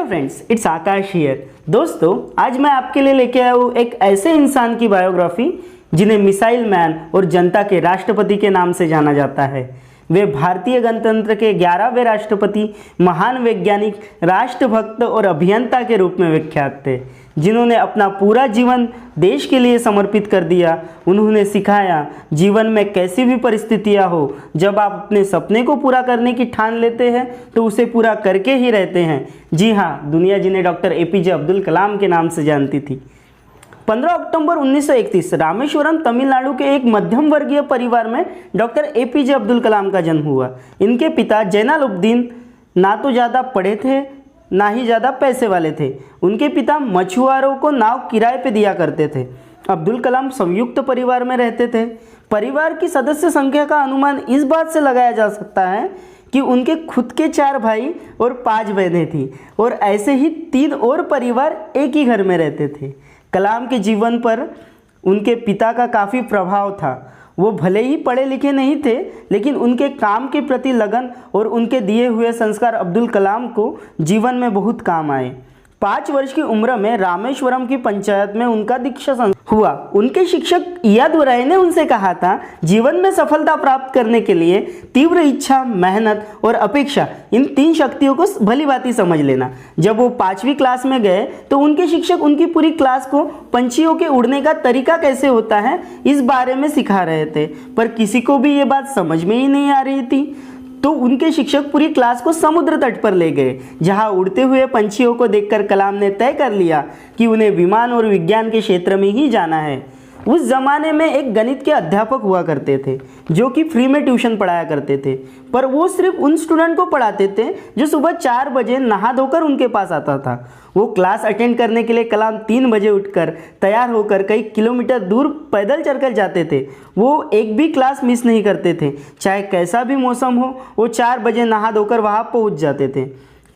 Friends, it's Akash here. दोस्तों, आज मैं आपके लिए लेके आया हूँ एक ऐसे इंसान की बायोग्राफी जिन्हें मिसाइल मैन और जनता के राष्ट्रपति के नाम से जाना जाता है। वे भारतीय गणतंत्र के 11वें राष्ट्रपति, महान वैज्ञानिक, राष्ट्रभक्त और अभियंता के रूप में विख्यात थे, जिन्होंने अपना पूरा जीवन देश के लिए समर्पित कर दिया। उन्होंने सिखाया जीवन में कैसी भी परिस्थितियां हो, जब आप अपने सपने को पूरा करने की ठान लेते हैं तो उसे पूरा करके ही रहते हैं। जी हाँ, दुनिया जिन्हें डॉक्टर एपीजे अब्दुल कलाम के नाम से जानती थी। 15 अक्टूबर 1931 रामेश्वरम, तमिलनाडु के एक मध्यम वर्गीय परिवार में डॉक्टर एपीजे अब्दुल कलाम का जन्म हुआ। इनके पिता जैनुलब्दीन ना तो ज़्यादा पढ़े थे, ना ही ज़्यादा पैसे वाले थे। उनके पिता मछुआरों को नाव किराए पे दिया करते थे। अब्दुल कलाम संयुक्त परिवार में रहते थे। परिवार की सदस्य संख्या का अनुमान इस बात से लगाया जा सकता है कि उनके खुद के 4 भाई और 5 बहनें थीं, और ऐसे ही 3 और परिवार एक ही घर में रहते थे। कलाम के जीवन पर उनके पिता का काफ़ी प्रभाव था। वो भले ही पढ़े लिखे नहीं थे, लेकिन उनके काम के प्रति लगन और उनके दिए हुए संस्कार अब्दुल कलाम को जीवन में बहुत काम आए। 5 वर्ष की उम्र में रामेश्वरम की पंचायत में उनका दीक्षा हुआ। उनके शिक्षक इयादुराय ने उनसे कहा था, जीवन में सफलता प्राप्त करने के लिए तीव्र इच्छा, मेहनत और अपेक्षा, इन 3 शक्तियों को भली भांति समझ लेना। जब वो 5वीं क्लास में गए तो उनके शिक्षक उनकी पूरी क्लास को पंछियों के उड़ने का तरीका कैसे होता है इस बारे में सिखा रहे थे, पर किसी को भी ये बात समझ में ही नहीं आ रही थी। तो उनके शिक्षक पूरी क्लास को समुद्र तट पर ले गए, जहां उड़ते हुए पंछियों को देखकर कलाम ने तय कर लिया कि उन्हें विमान और विज्ञान के क्षेत्र में ही जाना है। उस जमाने में एक गणित के अध्यापक हुआ करते थे जो कि फ्री में ट्यूशन पढ़ाया करते थे, पर वो सिर्फ उन स्टूडेंट को पढ़ाते थे जो सुबह 4 बजे नहा धोकर उनके पास आता था। वो क्लास अटेंड करने के लिए कलाम 3 बजे उठकर तैयार होकर कई किलोमीटर दूर पैदल चलकर जाते थे। वो एक भी क्लास मिस नहीं करते थे, चाहे कैसा भी मौसम हो। वो 4 बजे नहा धोकर वहाँ पहुँच जाते थे।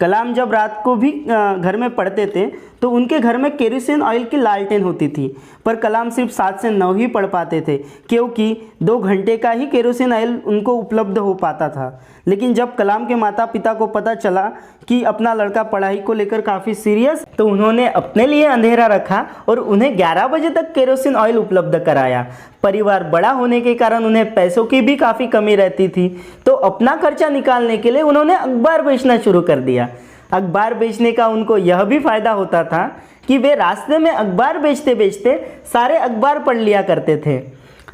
कलाम जब रात को भी घर में पढ़ते थे तो उनके घर में केरोसिन ऑयल की लालटेन होती थी, पर कलाम सिर्फ 7 से 9 ही पढ़ पाते थे, क्योंकि 2 घंटे का ही केरोसिन ऑयल उनको उपलब्ध हो पाता था। लेकिन जब कलाम के माता पिता को पता चला कि अपना लड़का पढ़ाई को लेकर काफ़ी सीरियस, तो उन्होंने अपने लिए अंधेरा रखा और उन्हें 11 बजे तक केरोसिन ऑयल उपलब्ध कराया। परिवार बड़ा होने के कारण उन्हें पैसों की भी काफ़ी कमी रहती थी, तो अपना खर्चा निकालने के लिए उन्होंने अखबार बेचना शुरू कर दिया। अखबार बेचने का उनको यह भी फ़ायदा होता था कि वे रास्ते में अखबार बेचते बेचते सारे अखबार पढ़ लिया करते थे।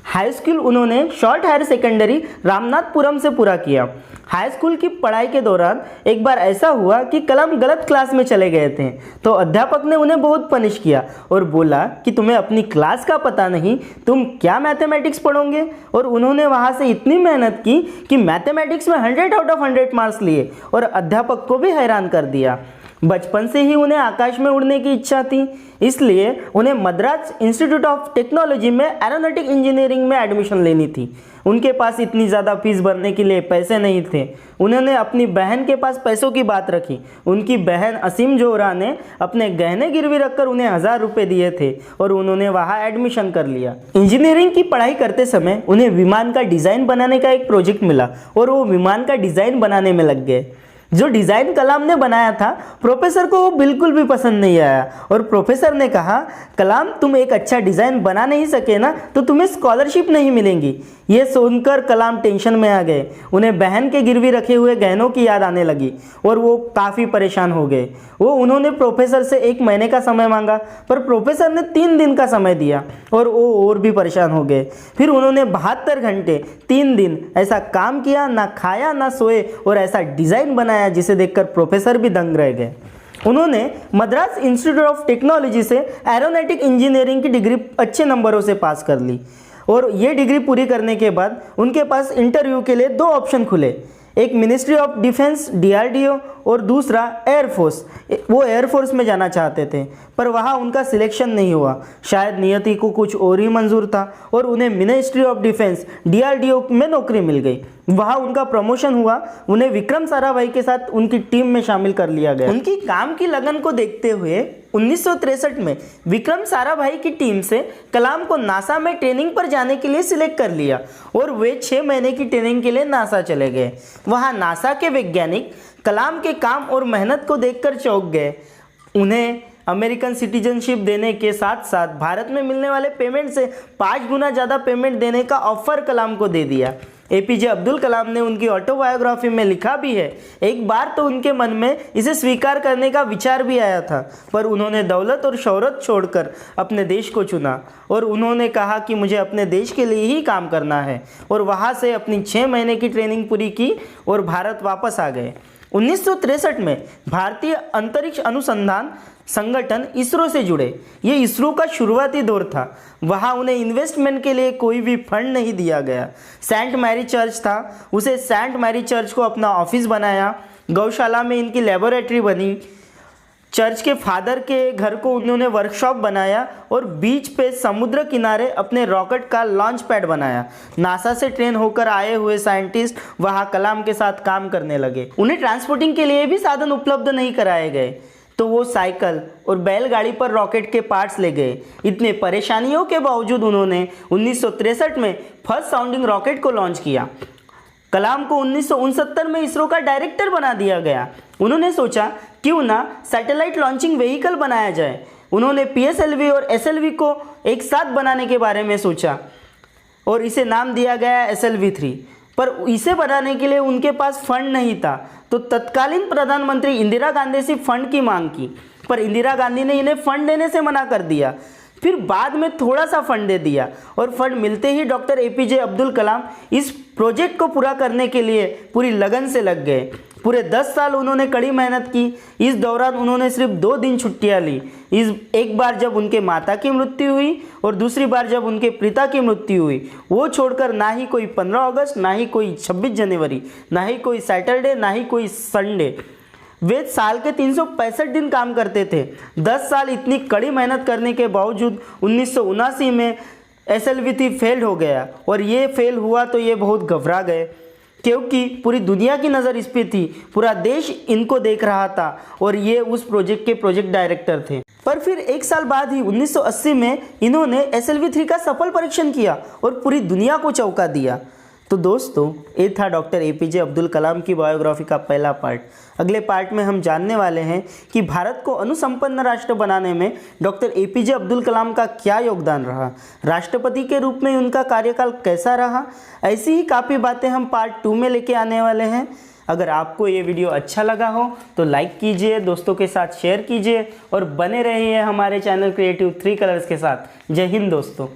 हाई स्कूल उन्होंने शॉर्ट हायर सेकेंडरी रामनाथपुरम से पूरा किया। हाई स्कूल की पढ़ाई के दौरान एक बार ऐसा हुआ कि कलाम गलत क्लास में चले गए थे, तो अध्यापक ने उन्हें बहुत पनिश किया और बोला कि तुम्हें अपनी क्लास का पता नहीं, तुम क्या मैथमेटिक्स पढ़ोगे। और उन्होंने वहाँ से इतनी मेहनत की कि मैथमेटिक्स में 100 आउट ऑफ 100 मार्क्स लिए और अध्यापक को भी हैरान कर दिया। बचपन से ही उन्हें आकाश में उड़ने की इच्छा थी, इसलिए उन्हें मद्रास इंस्टीट्यूट ऑफ टेक्नोलॉजी में एरोनॉटिक इंजीनियरिंग में एडमिशन लेनी थी। उनके पास इतनी ज़्यादा फीस भरने के लिए पैसे नहीं थे। उन्होंने अपनी बहन के पास पैसों की बात रखी। उनकी बहन असीम जोहरा ने अपने गहने गिरवी रखकर उन्हें 1000 रुपये दिए थे और उन्होंने वहाँ एडमिशन कर लिया। इंजीनियरिंग की पढ़ाई करते समय उन्हें विमान का डिज़ाइन बनाने का एक प्रोजेक्ट मिला और वो विमान का डिज़ाइन बनाने में लग गए। जो डिज़ाइन कलाम ने बनाया था, प्रोफेसर को वो बिल्कुल भी पसंद नहीं आया और प्रोफेसर ने कहा, कलाम तुम एक अच्छा डिज़ाइन बना नहीं सके ना, तो तुम्हें स्कॉलरशिप नहीं मिलेंगी। ये सुनकर कलाम टेंशन में आ गए। उन्हें बहन के गिरवी रखे हुए गहनों की याद आने लगी और वो काफ़ी परेशान हो गए। उन्होंने प्रोफेसर से 1 महीने का समय मांगा, पर प्रोफेसर ने 3 दिन का समय दिया और वो और भी परेशान हो गए। फिर उन्होंने 72 घंटे 3 दिन ऐसा काम किया, ना खाया ना सोए, और ऐसा डिज़ाइन बनाया जिसे देखकर प्रोफेसर भी दंग रह गए। उन्होंने मद्रास इंस्टीट्यूट ऑफ टेक्नोलॉजी से एरोनॉटिक इंजीनियरिंग की डिग्री अच्छे नंबरों से पास कर ली, और ये डिग्री पूरी करने के बाद उनके पास इंटरव्यू के लिए 2 ऑप्शन खुले, एक मिनिस्ट्री ऑफ डिफेंस DRDO और दूसरा एयरफोर्स। वो एयरफोर्स में जाना चाहते थे, पर वहाँ उनका सिलेक्शन नहीं हुआ। शायद नियति को कुछ और ही मंजूर था और उन्हें मिनिस्ट्री ऑफ डिफेंस DRDO में नौकरी मिल गई। वहाँ उनका प्रमोशन हुआ, उन्हें विक्रम साराभाई के साथ उनकी टीम में शामिल कर लिया गया। उनकी काम की लगन को देखते हुए 1963 में विक्रम साराभाई की टीम से कलाम को नासा में ट्रेनिंग पर जाने के लिए सिलेक्ट कर लिया और वे 6 महीने की ट्रेनिंग के लिए नासा चले गए। वहाँ नासा के वैज्ञानिक कलाम के काम और मेहनत को देखकर चौंक गए। उन्हें अमेरिकन सिटीजनशिप देने के साथ साथ भारत में मिलने वाले पेमेंट से 5 गुना ज़्यादा पेमेंट देने का ऑफर कलाम को दे दिया। एपीजे अब्दुल कलाम ने उनकी ऑटोबायोग्राफी में लिखा भी है, एक बार तो उनके मन में इसे स्वीकार करने का विचार भी आया था, पर उन्होंने दौलत और शोहरत छोड़कर अपने देश को चुना और उन्होंने कहा कि मुझे अपने देश के लिए ही काम करना है और वहाँ से अपनी 6 महीने की ट्रेनिंग पूरी की और भारत वापस आ गए। 1963 में भारतीय अंतरिक्ष अनुसंधान संगठन इसरो से जुड़े। ये इसरो का शुरुआती दौर था। वहाँ उन्हें इन्वेस्टमेंट के लिए कोई भी फंड नहीं दिया गया। सेंट मैरी चर्च था, उसे सेंट मैरी चर्च को अपना ऑफिस बनाया। गौशाला में इनकी लेबोरेटरी बनी। चर्च के फादर के घर को उन्होंने वर्कशॉप बनाया और बीच पे समुद्र किनारे अपने रॉकेट का लॉन्च पैड बनाया। नासा से ट्रेन होकर आए हुए साइंटिस्ट वहाँ कलाम के साथ काम करने लगे। उन्हें ट्रांसपोर्टिंग के लिए भी साधन उपलब्ध नहीं कराए गए, तो वो साइकिल और बैलगाड़ी पर रॉकेट के पार्ट्स ले गए। इतने परेशानियों के बावजूद उन्होंने 1963 में फर्स्ट साउंडिंग रॉकेट को लॉन्च किया। कलाम को 1969 में इसरो का डायरेक्टर बना दिया गया। उन्होंने सोचा क्यों ना सैटेलाइट लॉन्चिंग व्हीकल बनाया जाए। उन्होंने पीएसएलवी और एसएलवी को एक साथ बनाने के बारे में सोचा और इसे नाम दिया गया SLV-3। पर इसे बनाने के लिए उनके पास फंड नहीं था, तो तत्कालीन प्रधानमंत्री इंदिरा गांधी से फंड की मांग की, पर इंदिरा गांधी ने इन्हें फंड देने से मना कर दिया। फिर बाद में थोड़ा सा फंड दे दिया और फंड मिलते ही डॉक्टर एपीजे अब्दुल कलाम इस प्रोजेक्ट को पूरा करने के लिए पूरी लगन से लग गए। पूरे 10 साल उन्होंने कड़ी मेहनत की। इस दौरान उन्होंने सिर्फ 2 दिन छुट्टियां ली। एक बार जब उनके माता की मृत्यु हुई और दूसरी बार जब उनके पिता की मृत्यु हुई। वो छोड़कर ना ही कोई 15 अगस्त, ना ही कोई 26 जनवरी, ना ही कोई सैटरडे, ना ही कोई संडे। वे साल के 365 दिन काम करते थे। 10 साल इतनी कड़ी मेहनत करने के बावजूद 1979 में SLV-3 फेल हो गया और ये फेल हुआ तो ये बहुत घबरा गए, क्योंकि पूरी दुनिया की नज़र इस पे थी। पूरा देश इनको देख रहा था और ये उस प्रोजेक्ट के प्रोजेक्ट डायरेक्टर थे। पर फिर 1 साल बाद ही 1980 में इन्होंने SLV-3 का सफल परीक्षण किया और पूरी दुनिया को चौंका दिया। तो दोस्तों, ये था डॉक्टर एपीजे अब्दुल कलाम की बायोग्राफी का पहला पार्ट। अगले पार्ट में हम जानने वाले हैं कि भारत को अनुसंपन्न राष्ट्र बनाने में डॉक्टर एपीजे अब्दुल कलाम का क्या योगदान रहा, राष्ट्रपति के रूप में उनका कार्यकाल कैसा रहा। ऐसी ही काफ़ी बातें हम पार्ट 2 में लेके आने वाले हैं। अगर आपको ये वीडियो अच्छा लगा हो तो लाइक कीजिए, दोस्तों के साथ शेयर कीजिए और बने रहिए हमारे चैनल क्रिएटिव 3 कलर्स के साथ। जय हिंद दोस्तों।